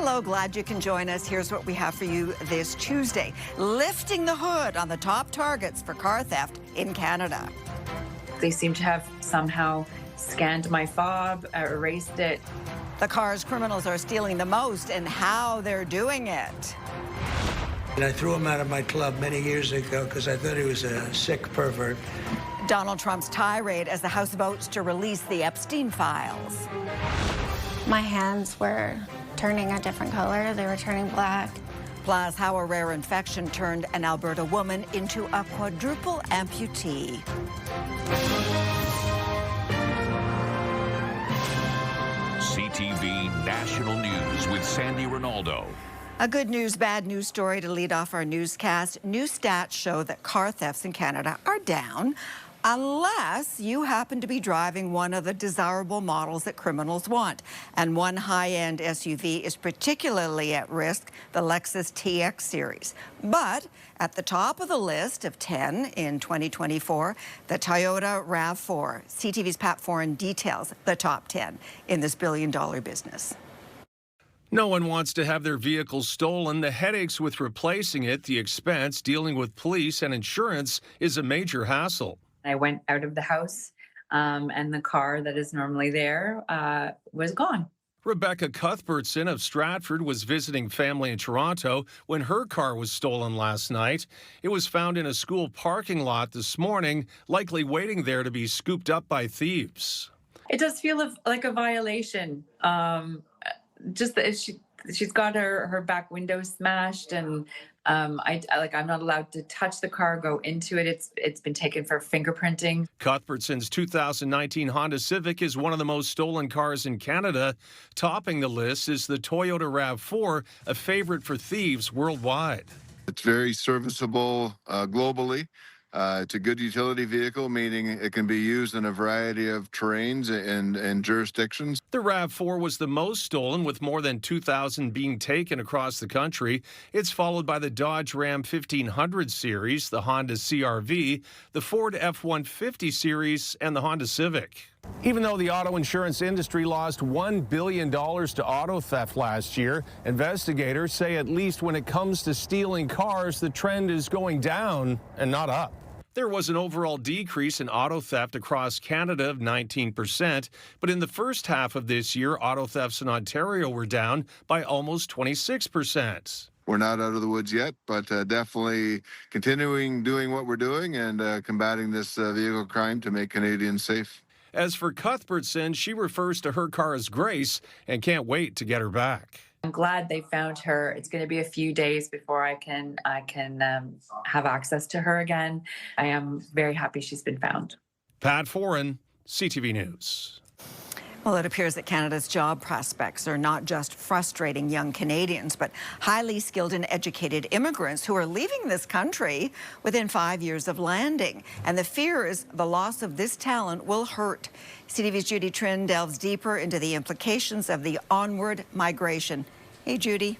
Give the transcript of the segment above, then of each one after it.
Hello, glad you can join us. Here's what we have for you this Tuesday. Lifting the hood on the top targets for car theft in Canada. They seem to have somehow scanned my fob, erased it. The cars criminals are stealing the most and how they're doing it. And I threw him out of my club many years ago because I thought he was a sick pervert. Donald Trump's tirade as the House votes to release the Epstein files. My hands were turning a different color. They were turning black. Plus, how a rare infection turned an Alberta woman into a quadruple amputee. CTV National News with Sandy Ronaldo. A good news, bad news story to lead off our newscast. New stats show that car thefts in Canada are down, unless you happen to be driving one of the desirable models that criminals want. And one high-end SUV is particularly at risk, the Lexus TX series. But at the top of the list of 10 in 2024, the Toyota RAV4. CTV's Pat Foran details the top 10 in this billion-dollar business. No one wants to have their vehicle stolen. The headaches with replacing it, the expense, dealing with police and insurance is a major hassle. I went out of the house and the car that is normally there was gone. Rebecca Cuthbertson of Stratford was visiting family in Toronto when her car was stolen last night. It was found in a school parking lot this morning, likely waiting there to be scooped up by thieves. It does feel like a violation. Just that she's got her back window smashed, and I'm not allowed to touch the car, go into it. It's been taken for fingerprinting. Cuthbertson's 2019 Honda Civic is one of the most stolen cars in Canada. Topping the list is the Toyota RAV4, a favorite for thieves worldwide. It's very serviceable globally. It's a good utility vehicle, meaning it can be used in a variety of terrains and jurisdictions. The RAV4 was the most stolen, with more than 2,000 being taken across the country. It's followed by the Dodge Ram 1500 series, the Honda CR-V, the Ford F-150 series, and the Honda Civic. Even though the auto insurance industry lost $1 billion to auto theft last year, investigators say at least when it comes to stealing cars, the trend is going down and not up. There was an overall decrease in auto theft across Canada of 19%, but in the first half of this year, auto thefts in Ontario were down by almost 26%. We're not out of the woods yet, but definitely continuing doing what we're doing and combating this vehicle crime to make Canadians safe. As for Cuthbertson, she refers to her car as Grace and can't wait to get her back. I'm glad they found her. It's going to be a few days before I can have access to her again. I am very happy she's been found. Pat Foran, CTV News. Well, it appears that Canada's job prospects are not just frustrating young Canadians, but highly skilled and educated immigrants who are leaving this country within 5 years of landing. And the fear is the loss of this talent will hurt. CTV's Judy Trin delves deeper into the implications of the onward migration. Hey, Judy.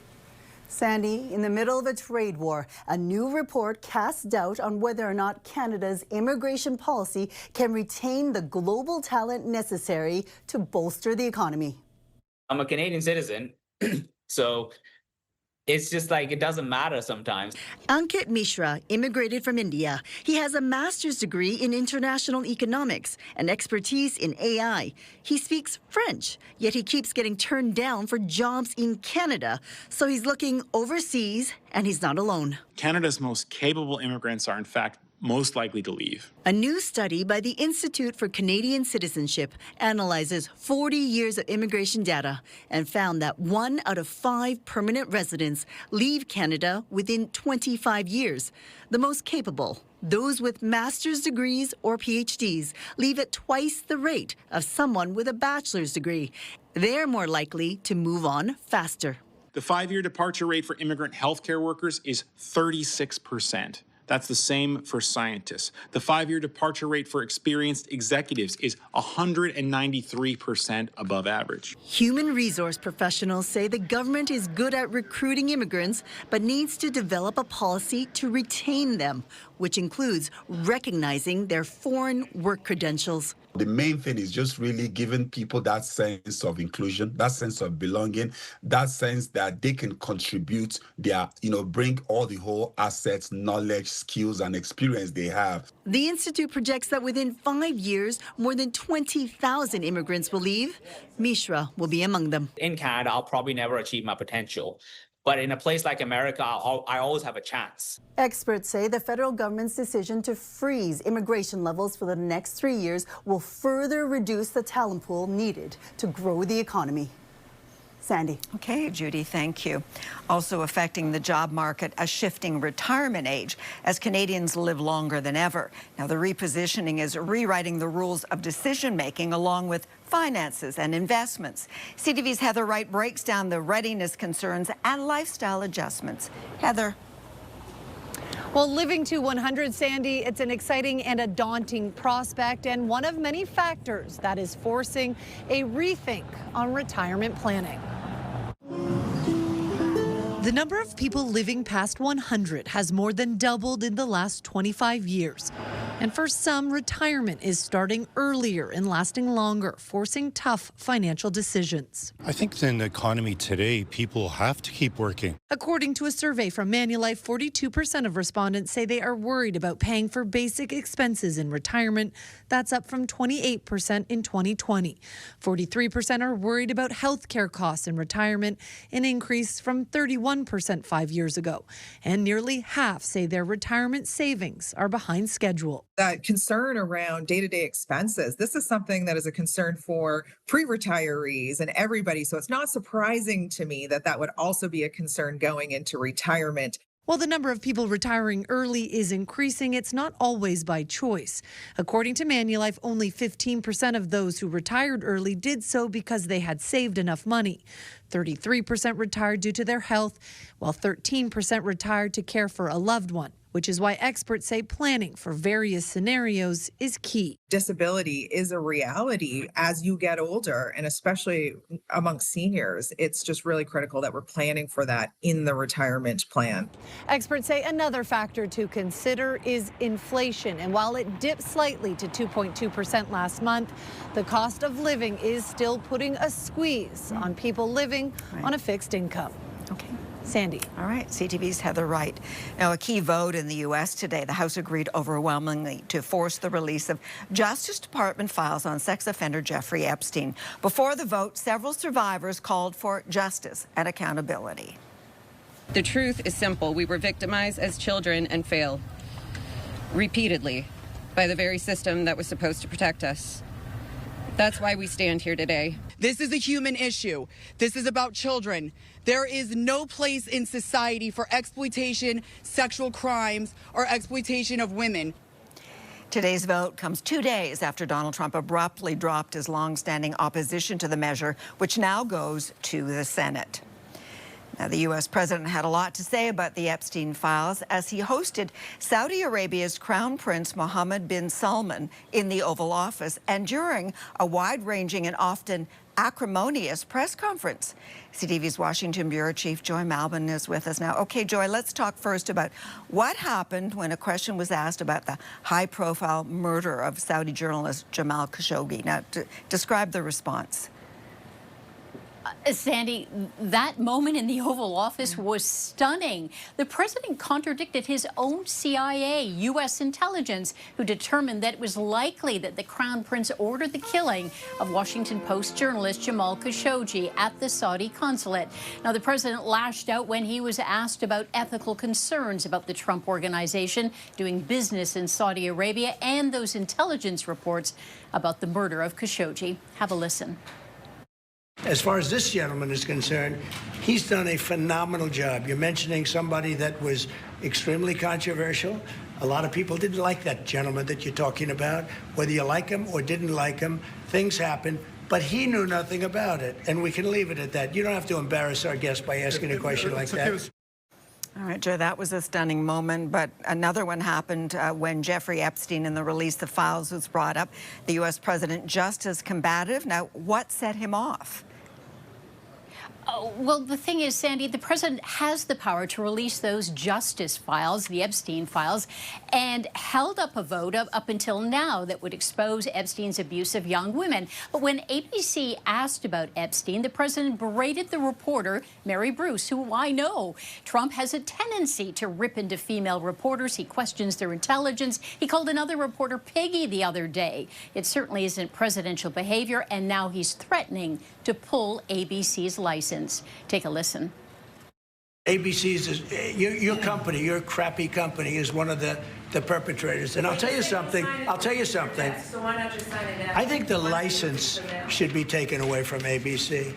Sandy, in the middle of a trade war, a new report casts doubt on whether or not Canada's immigration policy can retain the global talent necessary to bolster the economy. I'm a Canadian citizen, so it's just like it doesn't matter sometimes. Ankit Mishra immigrated from India. He has a master's degree in international economics and expertise in AI. He speaks French, yet he keeps getting turned down for jobs in Canada. So he's looking overseas, and he's not alone. Canada's most capable immigrants are, in fact, most likely to leave. A new study by the Institute for Canadian Citizenship analyzes 40 years of immigration data and found that 1 out of 5 permanent residents leave Canada within 25 years. The most capable, those with master's degrees or PhDs, leave at twice the rate of someone with a bachelor's degree. They're more likely to move on faster. The 5-year departure rate for immigrant healthcare workers is 36%. That's the same for scientists. The 5-year departure rate for experienced executives is 193% above average. Human resource professionals say the government is good at recruiting immigrants, but needs to develop a policy to retain them. which includes recognizing their foreign work credentials. The main thing is just really giving people that sense of inclusion, that sense of belonging, that sense that they can contribute their, bring all the whole assets, knowledge, skills, and experience they have. The Institute projects that within 5 years, more than 20,000 immigrants will leave. Mishra will be among them. In Canada, I'll probably never achieve my potential. But in a place like America, I always have a chance. Experts say the federal government's decision to freeze immigration levels for the next 3 years will further reduce the talent pool needed to grow the economy. Sandy. Okay, Judy, thank you. Also affecting the job market, a shifting retirement age as Canadians live longer than ever. Now, the repositioning is rewriting the rules of decision-making along with finances and investments. CTV's Heather Wright breaks down the readiness concerns and lifestyle adjustments. Heather. Well, living to 100, Sandy, it's an exciting and a daunting prospect and one of many factors that is forcing a rethink on retirement planning. The number of people living past 100 has more than doubled in the last 25 years. And for some, retirement is starting earlier and lasting longer, forcing tough financial decisions. I think in the economy today, people have to keep working. According to a survey from Manulife, 42% of respondents say they are worried about paying for basic expenses in retirement. That's up from 28% in 2020. 43% are worried about health care costs in retirement, an increase from 31% 5 years ago. And nearly half say their retirement savings are behind schedule. That concern around day-to-day expenses, this is something that is a concern for pre-retirees and everybody. So it's not surprising to me that that would also be a concern going into retirement. While the number of people retiring early is increasing, it's not always by choice. According to Manulife, only 15% of those who retired early did so because they had saved enough money. 33% retired due to their health, while 13% retired to care for a loved one, which is why experts say planning for various scenarios is key. Disability is a reality as you get older, and especially amongst seniors. It's just really critical that we're planning for that in the retirement plan. Experts say another factor to consider is inflation. And while it dipped slightly to 2.2% last month, the cost of living is still putting a squeeze on people living on a fixed income. Okay. Sandy. All right, CTV's Heather Wright. Now, a key vote in the U.S. today. The House agreed overwhelmingly to force the release of Justice Department files on sex offender Jeffrey Epstein. Before the vote, several survivors called for justice and accountability. The truth is simple. We were victimized as children and failed repeatedly by the very system that was supposed to protect us. That's why we stand here today. This is a human issue. This is about children. There is no place in society for exploitation, sexual crimes, or exploitation of women. Today's vote comes 2 days after Donald Trump abruptly dropped his long-standing opposition to the measure, which now goes to the Senate. Now, the U.S. president had a lot to say about the Epstein files as he hosted Saudi Arabia's Crown Prince Mohammed bin Salman in the Oval Office and during a wide-ranging and often acrimonious press conference. CTV's Washington Bureau Chief Joy Malbon is with us now. Okay, Joy, let's talk first about what happened when a question was asked about the high-profile murder of Saudi journalist Jamal Khashoggi. Now, describe the response. Sandy, that moment in the Oval Office was stunning. The president contradicted his own CIA, U.S. intelligence, who determined that it was likely that the Crown Prince ordered the killing of Washington Post journalist Jamal Khashoggi at the Saudi consulate. Now, the president lashed out when he was asked about ethical concerns about the Trump organization doing business in Saudi Arabia and those intelligence reports about the murder of Khashoggi. Have a listen. As far as this gentleman is concerned, he's done a phenomenal job. You're mentioning somebody that was extremely controversial. A lot of people didn't like that gentleman that you're talking about. Whether you like him or didn't like him, things happen. But he knew nothing about it, and we can leave it at that. You don't have to embarrass our guest by asking a question like that. All right, Joe, that was a stunning moment, but another one happened when Jeffrey Epstein and the release of files was brought up. The U.S. president just as combative. Now, what set him off? Oh, well, the thing is, Sandy, the president has the power to release those justice files, the Epstein files, and held up a vote up until now that would expose Epstein's abuse of young women. But when ABC asked about Epstein, the president berated the reporter, Mary Bruce, who I know. Trump has a tendency to rip into female reporters. He questions their intelligence. He called another reporter Piggy the other day. It certainly isn't presidential behavior, and now he's threatening to pull ABC's license. Take a listen. ABC's, your company, your crappy company, is one of the perpetrators. And I'll tell you something. So why not just sign it out? I think the license should be taken away from ABC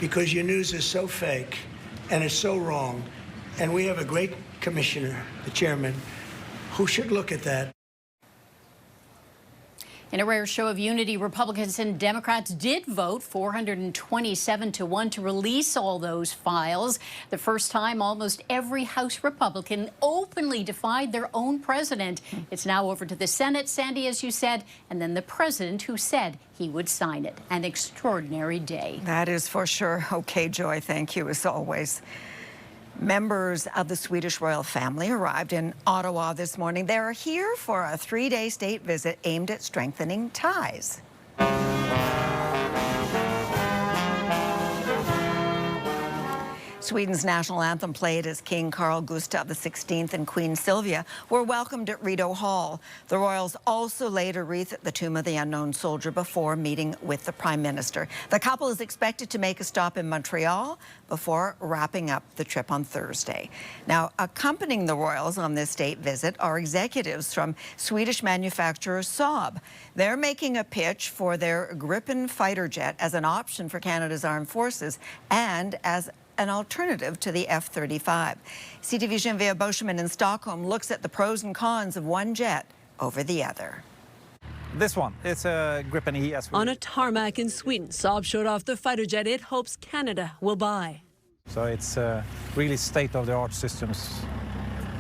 because your news is so fake and it's so wrong. And we have a great commissioner, the chairman, who should look at that. In a rare show of unity, Republicans and Democrats did vote 427-1 to release all those files. The first time almost every House Republican openly defied their own president. It's now over to the Senate, Sandy, as you said, and then the president who said he would sign it. An extraordinary day. That is for sure. Okay, Joy, thank you as always. Members of the Swedish royal family arrived in Ottawa this morning. They are here for a 3-day state visit aimed at strengthening ties. Sweden's national anthem played as King Carl Gustaf XVI and Queen Sylvia were welcomed at Rideau Hall. The royals also laid a wreath at the tomb of the unknown soldier before meeting with the Prime Minister. The couple is expected to make a stop in Montreal before wrapping up the trip on Thursday. Now, accompanying the royals on this state visit are executives from Swedish manufacturer Saab. They're making a pitch for their Gripen fighter jet as an option for Canada's armed forces and as an alternative to the F-35. CTV's Genevieve Boschman in Stockholm looks at the pros and cons of one jet over the other. This one, it's a Gripen E. On a tarmac in Sweden, Saab showed off the fighter jet it hopes Canada will buy. So it's really state-of-the-art systems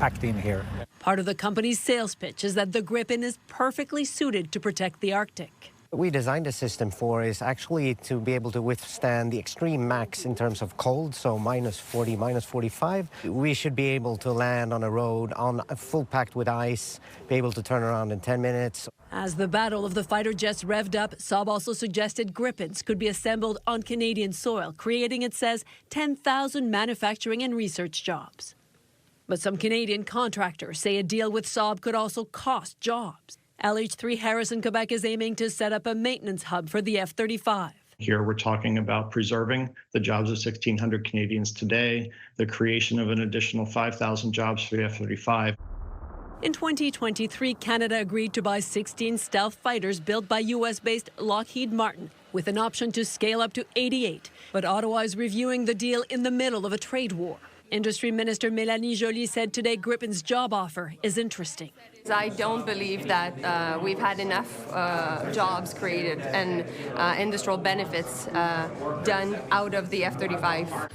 packed in here. Part of the company's sales pitch is that the Gripen is perfectly suited to protect the Arctic. What we designed the system for is actually to be able to withstand the extreme max in terms of cold, so minus 40, minus 45. We should be able to land on a road on full packed with ice, be able to turn around in 10 minutes. As the battle of the fighter jets revved up, Saab also suggested Gripens could be assembled on Canadian soil, creating, it says, 10,000 manufacturing and research jobs. But some Canadian contractors say a deal with Saab could also cost jobs. LH3 Harrison, Quebec is aiming to set up a maintenance hub for the F-35. Here we're talking about preserving the jobs of 1,600 Canadians today, the creation of an additional 5,000 jobs for the F-35. In 2023, Canada agreed to buy 16 stealth fighters built by U.S.-based Lockheed Martin, with an option to scale up to 88. But Ottawa is reviewing the deal in the middle of a trade war. Industry Minister Mélanie Joly said today Gripen's job offer is interesting. I don't believe that we've had enough jobs created and industrial benefits done out of the F-35.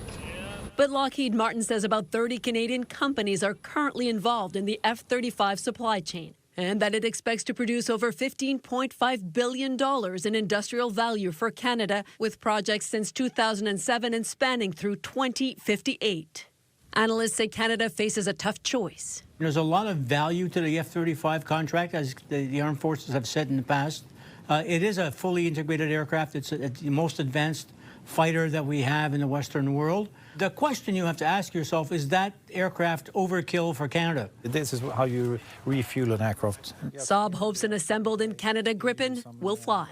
But Lockheed Martin says about 30 Canadian companies are currently involved in the F-35 supply chain, and that it expects to produce over $15.5 billion in industrial value for Canada, with projects since 2007 and spanning through 2058. Analysts say Canada faces a tough choice. There's a lot of value to the F-35 contract, as the armed forces have said in the past. It is a fully integrated aircraft. It's the most advanced fighter that we have in the Western world. The question you have to ask yourself is that aircraft overkill for Canada? This is how you refuel an aircraft. Saab hopes an assembled in Canada Gripen will fly.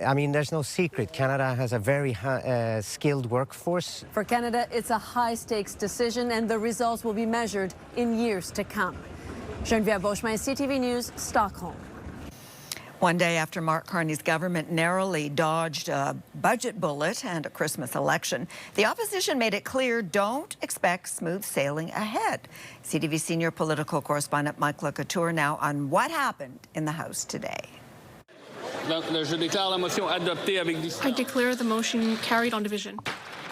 I mean, there's no secret. Canada has a very skilled workforce. For Canada, it's a high-stakes decision, and the results will be measured in years to come. Genevieve Boschman, CTV News, Stockholm. One day after Mark Carney's government narrowly dodged a budget bullet and a Christmas election, the opposition made it clear don't expect smooth sailing ahead. CTV senior political correspondent Mike Couture now on what happened in the House today. I declare the motion carried on division.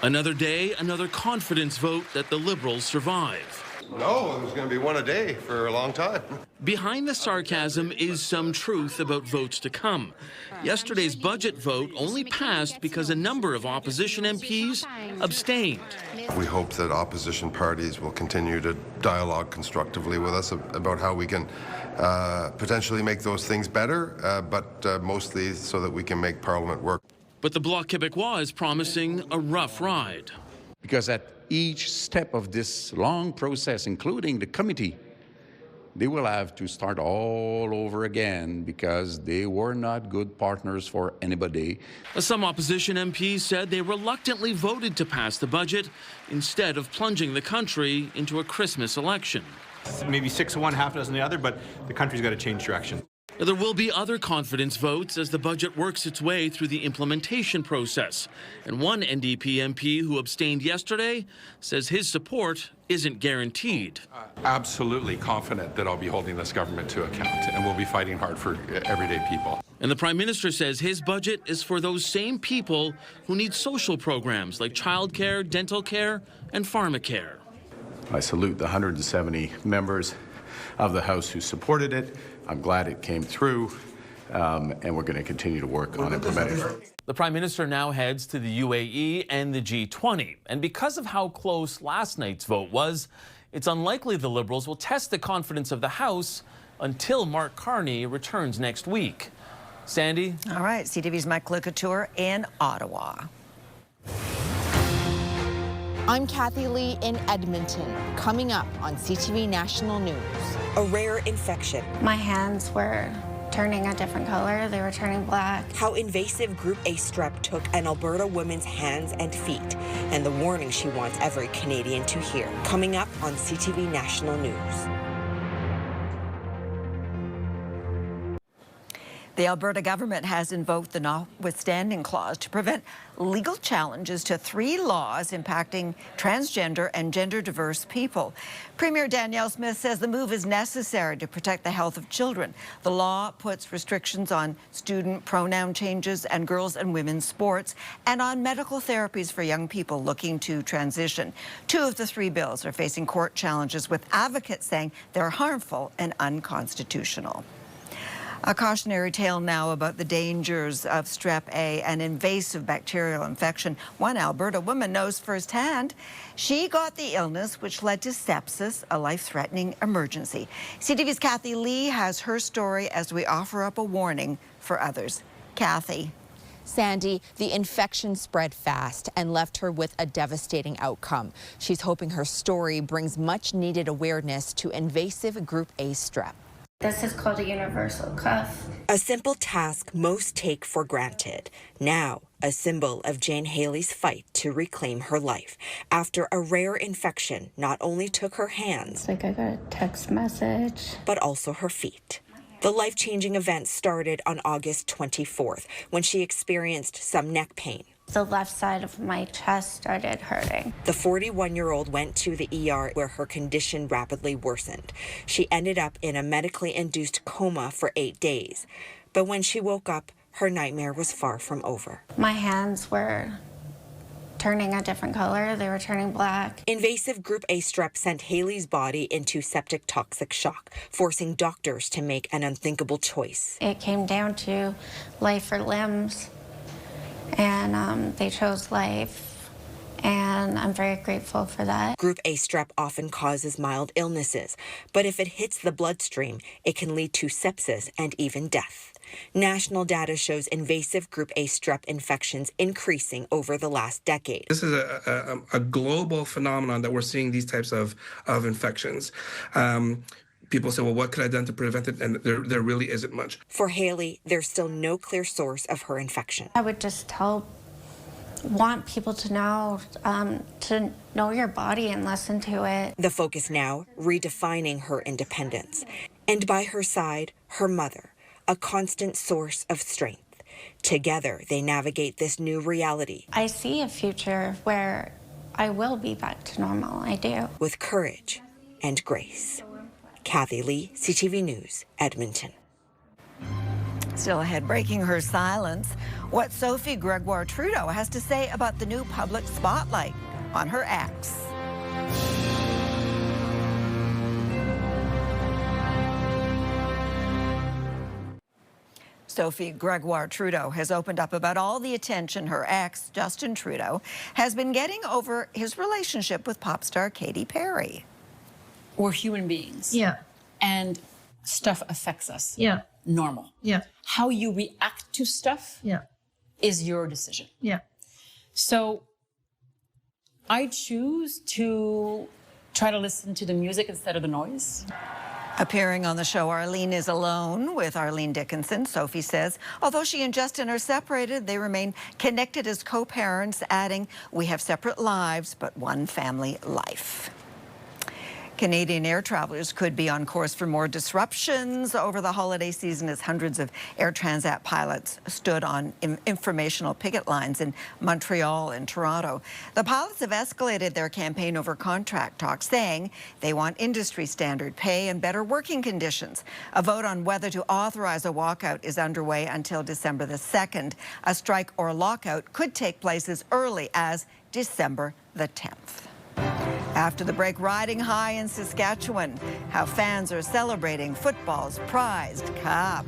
Another day, another confidence vote that the Liberals survive. No, there's going to be one a day for a long time. Behind the sarcasm is some truth about votes to come. Yesterday's budget vote only passed because a number of opposition MPs abstained. We hope that opposition parties will continue to dialogue constructively with us about how we can potentially make those things better, but mostly so that we can make Parliament work. But the Bloc Québécois is promising a rough ride. Because at each step of this long process, including the committee, they will have to start all over again because they were not good partners for anybody. Some opposition MPs said they reluctantly voted to pass the budget instead of plunging the country into a Christmas election. Maybe 6 of one, half a dozen the other, but the country's got to change direction. There will be other confidence votes as the budget works its way through the implementation process. And one NDP MP who abstained yesterday says his support isn't guaranteed. Absolutely confident that I'll be holding this government to account, and we'll be fighting hard for everyday people. And the Prime Minister says his budget is for those same people who need social programs like childcare, dental care, and pharmacare. I salute the 170 members of the House who supported it. I'm glad it came through, and we're going to continue to work on implementing it. The Prime Minister now heads to the UAE and the G20. And because of how close last night's vote was, it's unlikely the Liberals will test the confidence of the House until Mark Carney returns next week. Sandy? All right, CTV's Mike Licouture in Ottawa. I'm Kathy Lee in Edmonton. Coming up on CTV National News. A rare infection. My hands were turning a different color. They were turning black. How invasive Group A strep took an Alberta woman's hands and feet, and the warning she wants every Canadian to hear. Coming up on CTV National News. The Alberta government has invoked the notwithstanding clause to prevent legal challenges to 3 laws impacting transgender and gender-diverse people. Premier Danielle Smith says the move is necessary to protect the health of children. The law puts restrictions on student pronoun changes and girls' and women's sports and on medical therapies for young people looking to transition. 2 of the 3 bills are facing court challenges, with advocates saying they're harmful and unconstitutional. A cautionary tale now about the dangers of strep A, an invasive bacterial infection. One Alberta woman knows firsthand. She got the illness, which led to sepsis, a life-threatening emergency. CTV's Kathy Lee has her story as we offer up a warning for others. Kathy. Sandy, the infection spread fast and left her with a devastating outcome. She's hoping her story brings much-needed awareness to invasive Group A strep. This is called a universal cuff. A simple task most take for granted. Now, a symbol of Jane Haley's fight to reclaim her life after a rare infection not only took her hands, It's like I got a text message, but also her feet. The life-changing event started on August 24th when she experienced some neck pain. The left side of my chest started hurting. The 41-year-old went to the ER where her condition rapidly worsened. She ended up in a medically induced coma for 8 days. But when she woke up, her nightmare was far from over. My hands were turning a different color. They were turning black. Invasive Group A strep sent Haley's body into septic toxic shock, forcing doctors to make an unthinkable choice. It came down to life or limbs. And they chose life, and I'm very grateful for that. Group A strep often causes mild illnesses, but if it hits the bloodstream, it can lead to sepsis and even death. National data shows invasive Group A strep infections increasing over the last decade. This is a global phenomenon that we're seeing these types of infections. People say, well, what could I have done to prevent it? And there really isn't much. For Haley, there's still no clear source of her infection. I would just want people to know your body and listen to it. The focus now, redefining her independence. And by her side, her mother, a constant source of strength. Together, they navigate this new reality. I see a future where I will be back to normal. I do. With courage and grace. Kathy Lee, CTV News, Edmonton. Still ahead, breaking her silence, what Sophie Gregoire Trudeau has to say about the new public spotlight on her ex. Sophie Gregoire Trudeau has opened up about all the attention her ex, Justin Trudeau, has been getting over his relationship with pop star Katy Perry. We're human beings. Yeah. And stuff affects us. Yeah. Normal. Yeah. How you react to stuff Yeah. is your decision. Yeah. So I choose to try to listen to the music instead of the noise. Appearing on the show, Arlene is Alone with Arlene Dickinson. Sophie says, although she and Justin are separated, they remain connected as co-parents, adding, we have separate lives, but one family life. Canadian air travelers could be on course for more disruptions over the holiday season as hundreds of Air Transat pilots stood on informational picket lines in Montreal and Toronto. The pilots have escalated their campaign over contract talks, saying they want industry standard pay and better working conditions. A vote on whether to authorize a walkout is underway until December the 2nd. A strike or lockout could take place as early as December the 10th. After the break, riding high in Saskatchewan, how fans are celebrating football's prized cup.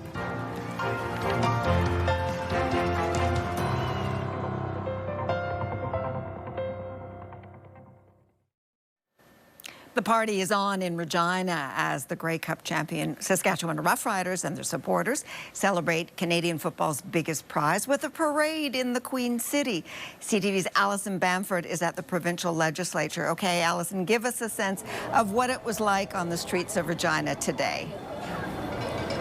The party is on in Regina as the Grey Cup champion Saskatchewan Roughriders and their supporters celebrate Canadian football's biggest prize with a parade in the Queen City. CTV's Alison Bamford is at the provincial legislature. Okay, Alison, give us a sense of what it was like on the streets of Regina today.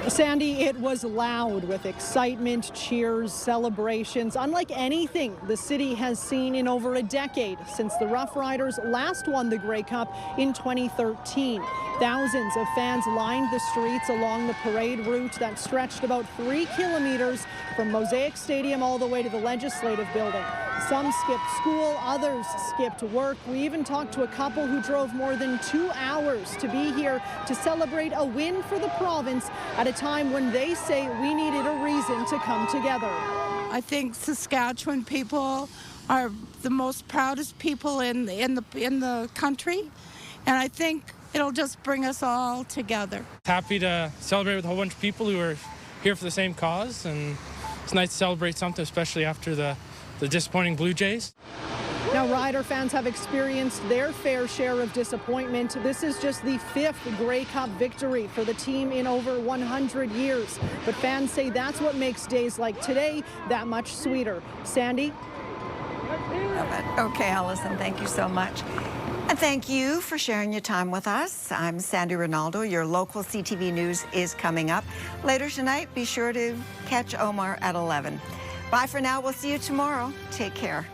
Sandy, it was loud with excitement, cheers, celebrations, unlike anything the city has seen in over a decade since the Rough Riders last won the Grey Cup in 2013. Thousands of fans lined the streets along the parade route that stretched about 3 kilometers from Mosaic Stadium all the way to the Legislative Building. Some skipped school, others skipped work. We even talked to a couple who drove more than 2 hours to be here to celebrate a win for the province at a time when they say we needed a reason to come together. I think Saskatchewan people are the most proudest people in the country, and I think it'll just bring us all together. Happy to celebrate with a whole bunch of people who are here for the same cause, and it's nice to celebrate something, especially after the disappointing Blue Jays. Now, Rider fans have experienced their fair share of disappointment. This is just the 5th Grey Cup victory for the team in over 100 years. But fans say that's what makes days like today that much sweeter. Sandy? Okay, Alison, thank you so much. And thank you for sharing your time with us. I'm Sandy Ronaldo. Your local CTV News is coming up. Later tonight, be sure to catch Omar at 11. Bye for now. We'll see you tomorrow. Take care.